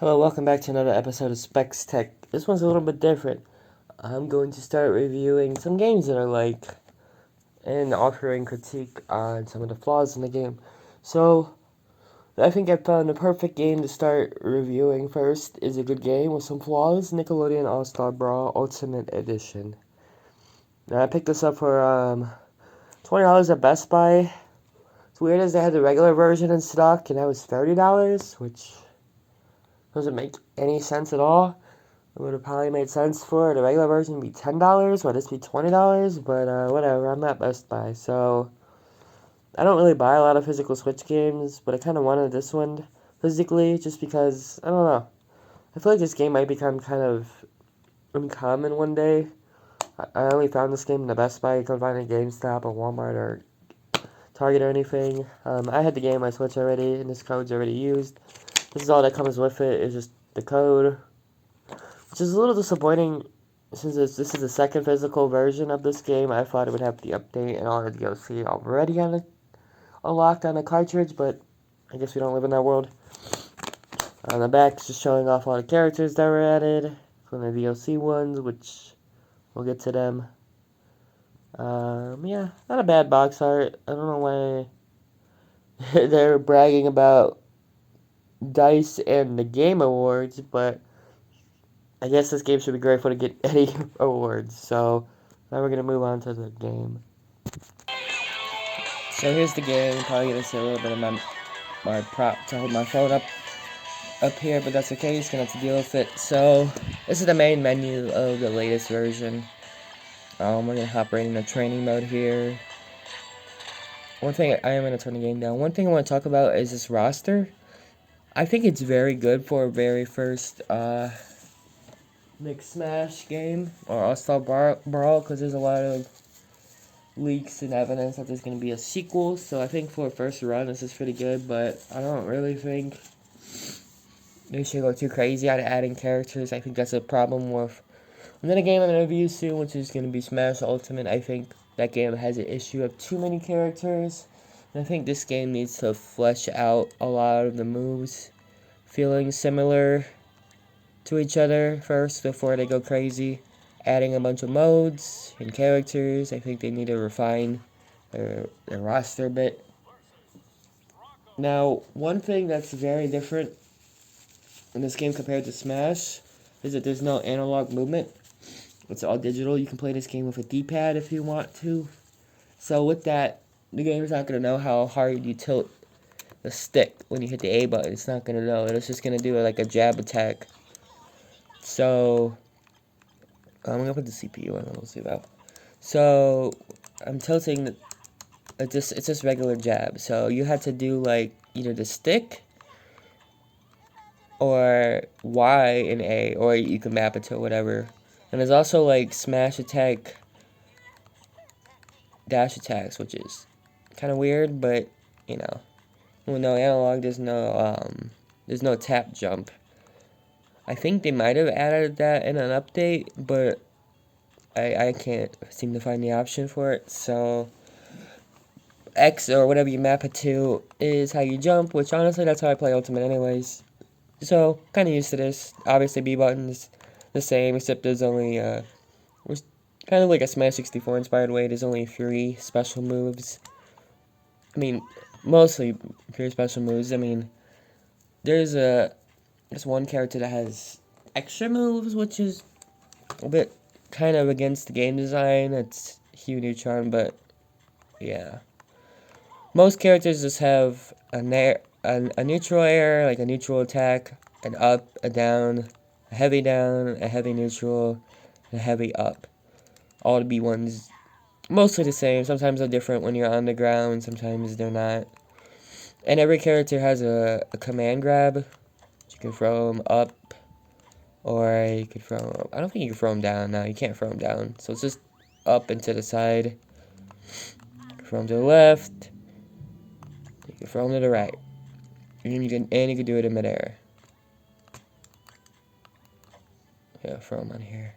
Hello, welcome back to another episode of Specs Tech. This one's a little bit different. I'm going to start reviewing some games that I like and offering critique on some of the flaws in the game. So, I think I found the perfect game to start reviewing first. Is a good game with some flaws, Nickelodeon All-Star Brawl Ultimate Edition. Now, I picked this up for $20 at Best Buy. It's weird as they had the regular version in stock and that was $30, which doesn't make any sense at all. It would have probably made sense for the regular version to be $10, or this be $20, but whatever, I'm at Best Buy, so I don't really buy a lot of physical Switch games, but I kind of wanted this one physically, just because, I don't know, I feel like this game might become kind of uncommon one day. I only found this game in the Best Buy. You couldn't find it at GameStop or Walmart or Target or anything. I had the game on my Switch already, and this code's already used. This is all that comes with it, is just the code, which is a little disappointing since this is the second physical version of this game. I thought it would have the update and all the DLC already unlocked on the cartridge, but I guess we don't live in that world. On the back, it's just showing off all the characters that were added from the DLC ones, which we'll get to them. Yeah, not a bad box art. I don't know why they're bragging about DICE and the Game Awards, but I guess this game should be grateful to get any awards. So now we're gonna move on to the game. So here's the game. Probably gonna see a little bit of my prop to hold my phone up here, but that's okay. Just gonna have to deal with it. So this is the main menu of the latest version. We're gonna hop right into training mode here. One thing I am gonna turn the game down. One thing I want to talk about is this roster. I think it's very good for a very first Mix Smash game or All-Star Brawl, because there's a lot of leaks and evidence that there's going to be a sequel. So I think for a first run, this is pretty good, but I don't really think they should go too crazy out of adding characters. I think that's a problem with another game I'm going to review soon, which is going to be Smash Ultimate. I think that game has an issue of too many characters, and I think this game needs to flesh out a lot of the moves feeling similar to each other first before they go crazy. Adding a bunch of modes and characters, I think they need to refine their roster a bit. Now, one thing that's very different in this game compared to Smash is that there's no analog movement. It's all digital. You can play this game with a D-pad if you want to. So with that, the game's not going to know how hard you tilt the stick when you hit the A button. It's not going to know. It's just going to do like a jab attack. So I'm going to put the CPU on and we'll see that. So I'm tilting, it's just regular jab. So you have to do like either the stick or Y and A, or you can map it to whatever. And there's also like smash attack, dash attacks, which is kind of weird, but you know, with no analog, there's no tap jump. I think they might have added that in an update, but I can't seem to find the option for it. So X or whatever you map it to is how you jump, which honestly that's how I play Ultimate anyways. So kind of used to this. Obviously B button is the same, except there's only kind of like a Smash 64 inspired way. There's only 3 special moves. I mean, mostly 3 special moves. I mean, there's one character that has extra moves, which is a bit kind of against the game design. It's Hugh Neutron, but yeah. Most characters just have a neutral air, like a neutral attack, an up, a down, a heavy neutral, and a heavy up. All the B1s mostly the same. Sometimes they're different when you're on the ground, sometimes they're not. And every character has a command grab. You can throw them up, or you can throw them up. I don't think you can throw them down. No, you can't throw them down. So it's just up and to the side. Throw them to the left. You can throw them to the right. And you can do it in midair. Yeah, throw them on here.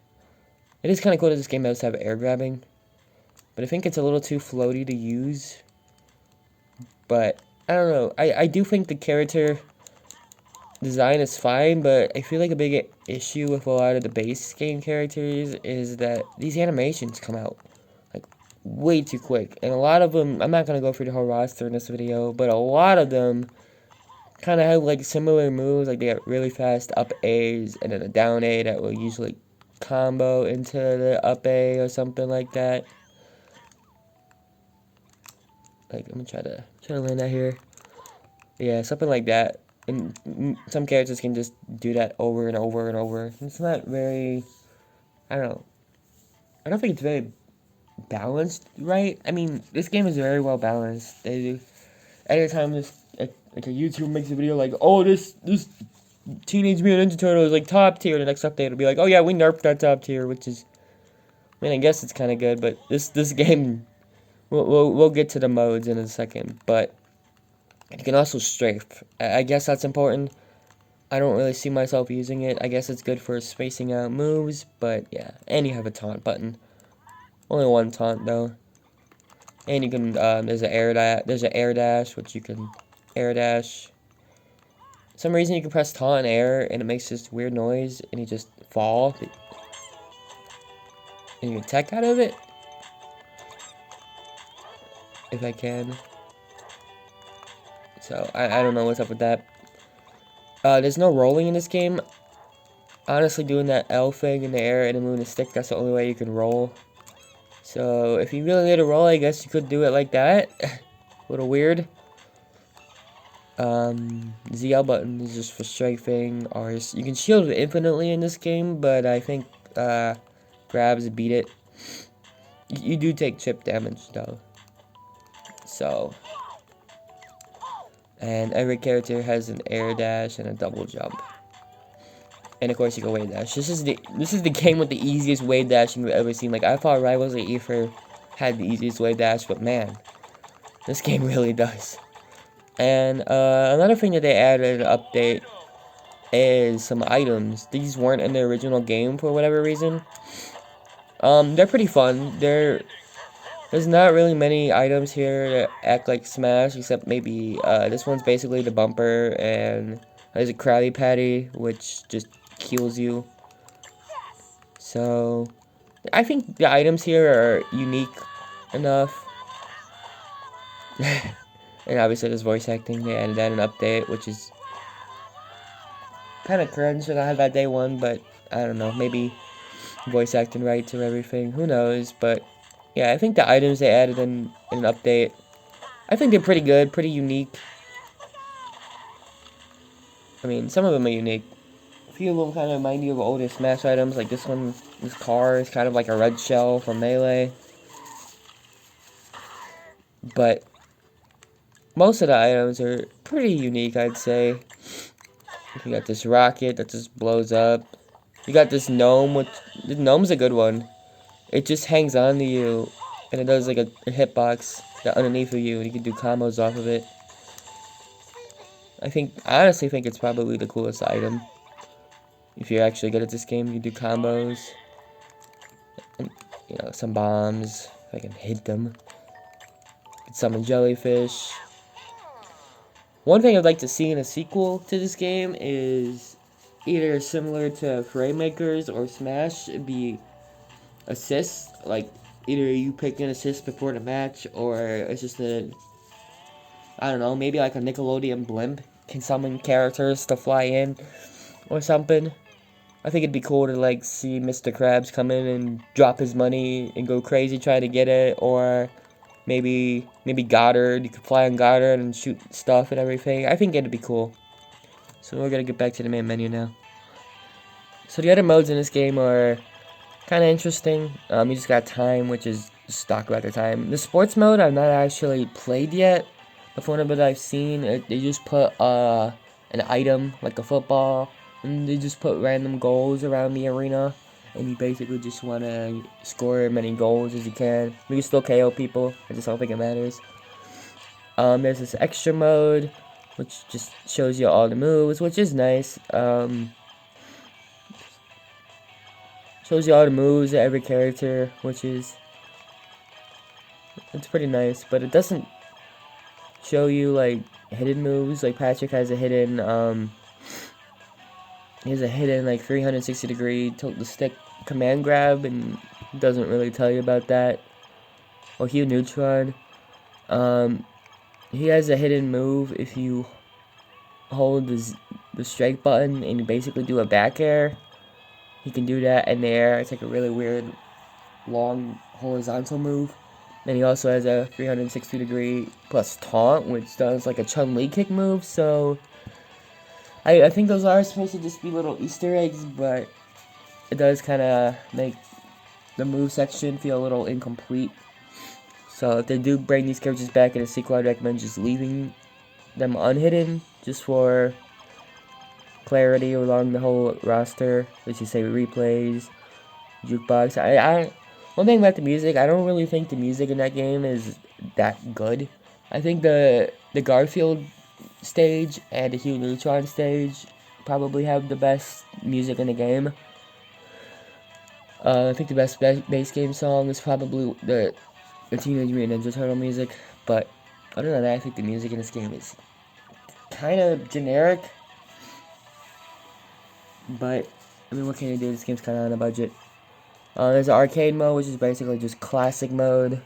It is kind of cool that this game does have air grabbing, but I think it's a little too floaty to use. But I don't know. I do think the character design is fine, but I feel like a big issue with a lot of the base game characters is that these animations come out like way too quick, and a lot of them, I'm not gonna go through the whole roster in this video, but a lot of them kind of have like similar moves. Like they got really fast up A's and then a down A that will usually combo into the up A or something like that. Like I'm gonna try to land that here. Yeah, something like that. And some characters can just do that over and over and over. It's not very, I don't know. I don't think it's very balanced, right? I mean, this game is very well balanced. Every time this like a YouTube makes a video like, oh, this Teenage Mutant Ninja Turtle is like top tier, the next update will be like, oh yeah, we nerfed that top tier, which is, I mean, I guess it's kind of good, but this game, we'll get to the modes in a second, but you can also strafe. I guess that's important. I don't really see myself using it. I guess it's good for spacing out moves, but yeah. And you have a taunt button. Only one taunt though. And you can there's an air dash, which you can air dash. For some reason you can press taunt and air, and it makes this weird noise, and you just fall. And you attack out of it. If I can. So I don't know what's up with that. There's no rolling in this game. Honestly, doing that L thing in the air and then moving the stick, that's the only way you can roll. So, if you really need to roll, I guess you could do it like that. A little weird. ZL button is just for strafing, or you can shield infinitely in this game, but I think grabs beat it. You do take chip damage, though. So, and every character has an air dash and a double jump. And of course you can wave dash. This is the game with the easiest wave dashing we've ever seen. Like I thought Rivals of Aether had the easiest wave dash, but man, this game really does. And another thing that they added in the update is some items. These weren't in the original game for whatever reason. They're pretty fun. There's not really many items here that act like Smash, except maybe this one's basically the bumper, and there's a Krabby Patty, which just heals you. So I think the items here are unique enough. And obviously there's voice acting. They added that in an update, which is kind of cringe that I had that day one, but I don't know, maybe voice acting rights or everything, who knows. But yeah, I think the items they added in an update, I think they're pretty good, pretty unique. I mean, some of them are unique. A few of them kind of remind you of older Smash items, like this one, this car is kind of like a red shell from Melee. But most of the items are pretty unique, I'd say. You got this rocket that just blows up. You got this gnome, which, the gnome's a good one. It just hangs on to you, and it does like a hitbox that underneath of you, and you can do combos off of it. I honestly think it's probably the coolest item. If you're actually good at this game, you do combos. And, you know, some bombs, if I can hit them. Get summon jellyfish. One thing I'd like to see in a sequel to this game is either similar to Frame Makers or Smash, it'd be assists. Like, either you pick an assist before the match, or it's just I don't know, maybe like a Nickelodeon blimp can summon characters to fly in or something. I think it'd be cool to like see Mr. Krabs come in and drop his money and go crazy trying to get it, or maybe Goddard. You could fly on Goddard and shoot stuff and everything. I think it'd be cool. So we're gonna get back to the main menu now. So the other modes in this game are kind of interesting. You just got time, which is just talk about the time. The sports mode I've not actually played yet. But from what I've seen, they just put an item like a football, and they just put random goals around the arena, and you basically just want to score as many goals as you can. You can still KO people. I just don't think it matters. There's this extra mode, which just shows you all the moves, which is nice. Shows you all the moves of every character, which is, it's pretty nice, but it doesn't show you like hidden moves. Like Patrick has a hidden He has a hidden like 360 degree tilt the stick command grab, and doesn't really tell you about that. Or Hugh Neutron. Um, he has a hidden move if you hold the strike button and you basically do a back air. He can do that in the air. It's like a really weird long horizontal move. Then he also has a 360 degree plus taunt, which does like a Chun-Li kick move. So I think those are supposed to just be little Easter eggs, but it does kind of make the move section feel a little incomplete. So if they do bring these characters back in a sequel, I'd recommend just leaving them unhidden, just for clarity along the whole roster. Let's just say replays, jukebox. One thing about the music, I don't really think the music in that game is that good. I think the Garfield stage and the Hugh Neutron stage probably have the best music in the game. I think the best base game song is probably the Teenage Mutant Ninja Turtle music, but other than that, I think the music in this game is kind of generic. But I mean, what can you do? This game's kind of on a budget. There's an arcade mode, which is basically just classic mode.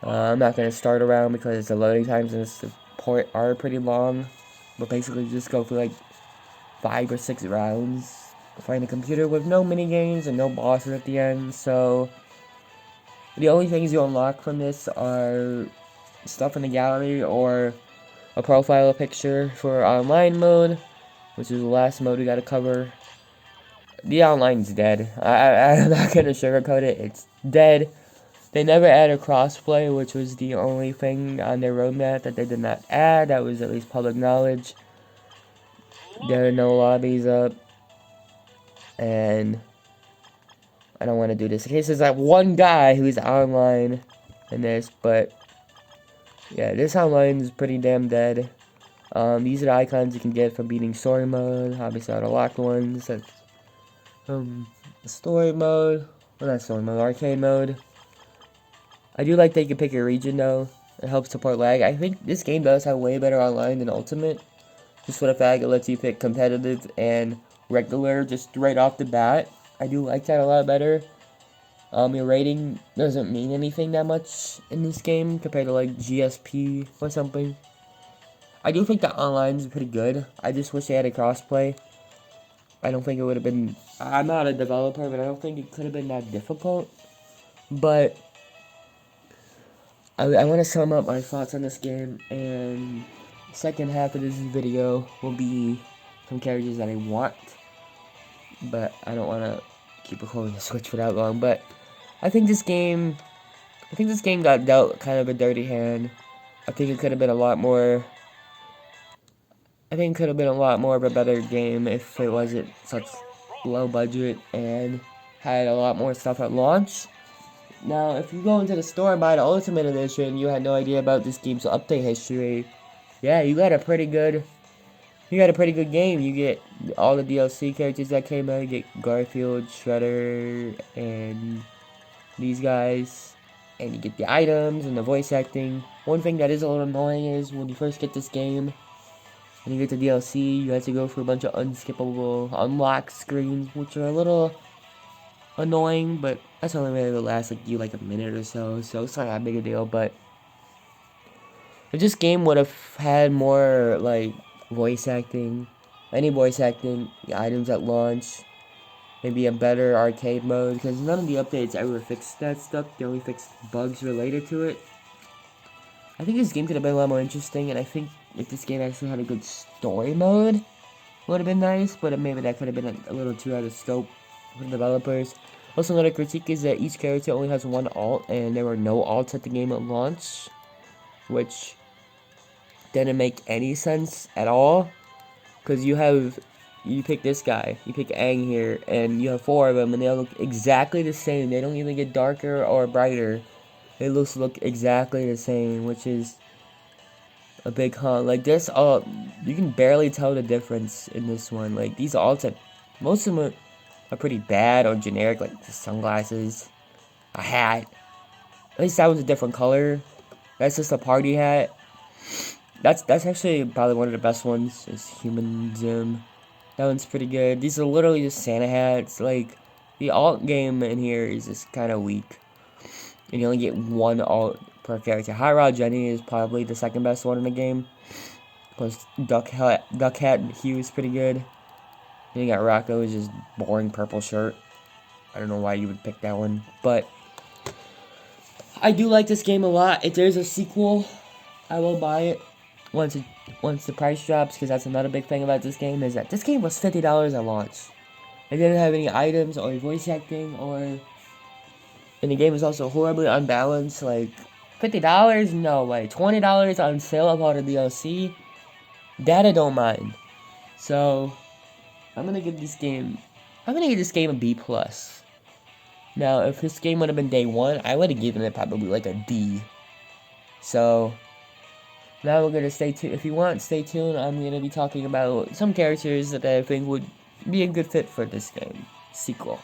I'm not going to start around because the loading times in this port are pretty long. But basically just go for like 5 or 6 rounds. Find a computer with no mini games and no bosses at the end. So the only things you unlock from this are stuff in the gallery or a profile picture for online mode, which is the last mode we gotta cover. The online's dead. I'm not gonna sugarcoat it. It's dead. They never added crossplay, which was the only thing on their roadmap that they did not add. That was at least public knowledge. There are no lobbies up. And I don't want to do this. In case there's that one guy who's online in this, but yeah, this online is pretty damn dead. These are the icons you can get from beating story mode. Obviously, all the locked ones. That's story mode. Well, not story mode, arcade mode. I do like that you can pick your region though. It helps support lag. I think this game does have way better online than Ultimate. Just for the fact it lets you pick competitive and regular just right off the bat. I do like that a lot better. Your rating doesn't mean anything that much in this game compared to like GSP or something. I do think the online is pretty good. I just wish they had a crossplay. I don't think it would have been... I'm not a developer, but I don't think it could have been that difficult. But I want to sum up my thoughts on this game, and the second half of this video will be some characters that I want. But I don't want to keep recording the Switch for that long. But I think this game got dealt kind of a dirty hand. I think it could have been a lot more... I think it could have been a lot more of a better game if it wasn't such low budget and had a lot more stuff at launch. Now, if you go into the store and buy the Ultimate Edition, you had no idea about this game's update history. Yeah, you got a pretty good game. You get all the DLC characters that came out. You get Garfield, Shredder, and these guys. And you get the items and the voice acting. One thing that is a little annoying is when you first get this game, and you get the DLC, you have to go through a bunch of unskippable unlock screens, which are a little annoying, but that's only really last like a minute or so, so it's not that big a deal. But if this game would have had more like voice acting, any voice acting, the items at launch, maybe a better arcade mode, because none of the updates ever fixed that stuff. They only fixed bugs related to it. I think this game could have been a lot more interesting, and I think if this game actually had a good story mode, would have been nice, but maybe that could have been a little too out of scope for the developers. Also, another critique is that each character only has one alt, and there were no alts at the game at launch, which didn't make any sense at all, because you pick this guy, you pick Aang here, and you have 4 of them, and they all look exactly the same. They don't even get darker or brighter. They look exactly the same, which is a big like this. You can barely tell the difference in this one. Like these alts, most of them are pretty bad or generic, like the sunglasses, a hat. At least that was a different color. That's just a party hat. That's actually probably one of the best ones. Is Human Zoom. That one's pretty good. These are literally just Santa hats. Like, the alt game in here is just kind of weak. And you only get one alt per character. High Rod Jenny is probably the second best one in the game. Plus, Duck Hat Hugh is pretty good. Then you got Rocco, is just boring purple shirt. I don't know why you would pick that one. But, I do like this game a lot. If there's a sequel, I will buy it once the price drops, because that's another big thing about this game, is that this game was $50 at launch. It didn't have any items or voice acting, and the game is also horribly unbalanced. Like, $50? No way. $20 on sale of all the DLC? That I don't mind. So, I'm gonna give this game a B+. Now, if this game would have been day one, I would have given it probably like a D. So, now we're gonna stay tuned. If you want, stay tuned. I'm gonna be talking about some characters that I think would be a good fit for this game sequel.